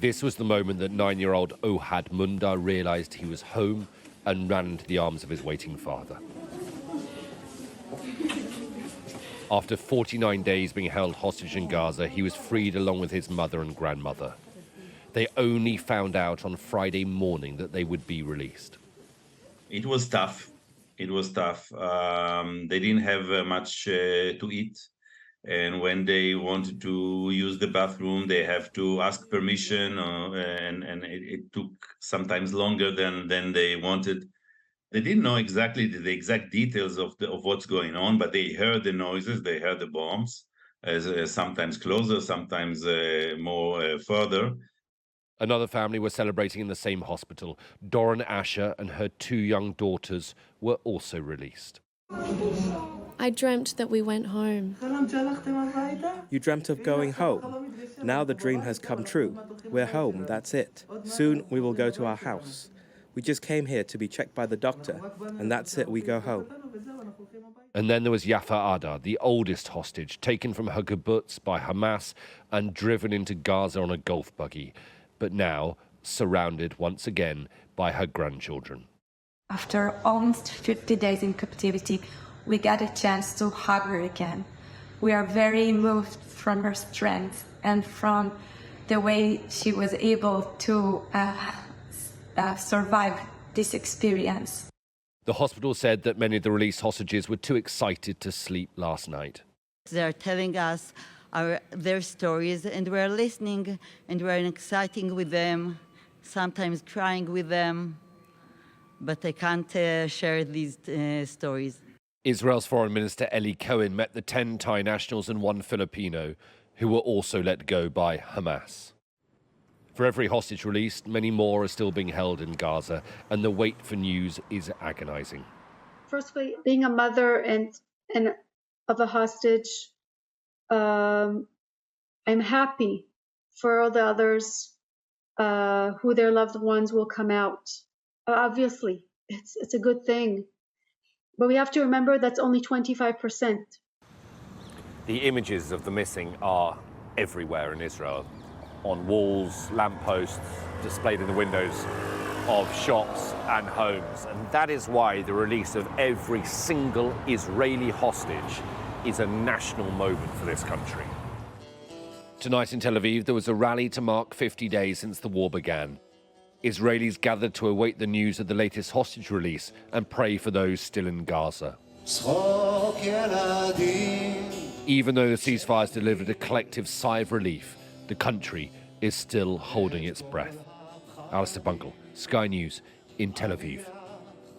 This was the moment that 9-year-old Ohad Munder realized he was home and ran into the arms of his waiting father. After 49 days being held hostage in Gaza, he was freed along with his mother and grandmother. They only found out on Friday morning that they would be released. It was tough. It was tough. They didn't have much to eat. And when they wanted to use the bathroom, they have to ask permission, and it took sometimes longer than they wanted. They didn't know exactly the exact details of what's going on, but they heard the noises, they heard the bombs, sometimes closer, sometimes more further. Another family were celebrating in the same hospital. Doran Asher and her 2 young daughters were also released. I dreamt that we went home. You dreamt of going home. Now the dream has come true. We're home, that's it. Soon we will go to our house. We just came here to be checked by the doctor, and that's it, we go home. And then there was Yafa Ada, the oldest hostage, taken from her kibbutz by Hamas and driven into Gaza on a golf buggy, but now surrounded once again by her grandchildren. After almost 50 days in captivity, we got a chance to hug her again. We are very moved from her strength and from the way she was able to survive this experience. The hospital said that many of the released hostages were too excited to sleep last night. They're telling us their stories, and we're listening, and we're exciting with them, sometimes crying with them, but I can't share these stories. Israel's Foreign Minister Eli Cohen met the 10 Thai nationals and 1 Filipino who were also let go by Hamas. For every hostage released, many more are still being held in Gaza, and the wait for news is agonizing. Firstly, being a mother and of a hostage, I'm happy for all the others who their loved ones will come out. Obviously, it's a good thing. But we have to remember that's only 25%. The images of the missing are everywhere in Israel, on walls, lampposts, displayed in the windows of shops and homes. And that is why the release of every single Israeli hostage is a national moment for this country. Tonight in Tel Aviv, there was a rally to mark 50 days since the war began. Israelis gathered to await the news of the latest hostage release and pray for those still in Gaza. Even though the ceasefires delivered a collective sigh of relief, the country is still holding its breath. Alistair Bunkhall, Sky News in Tel Aviv.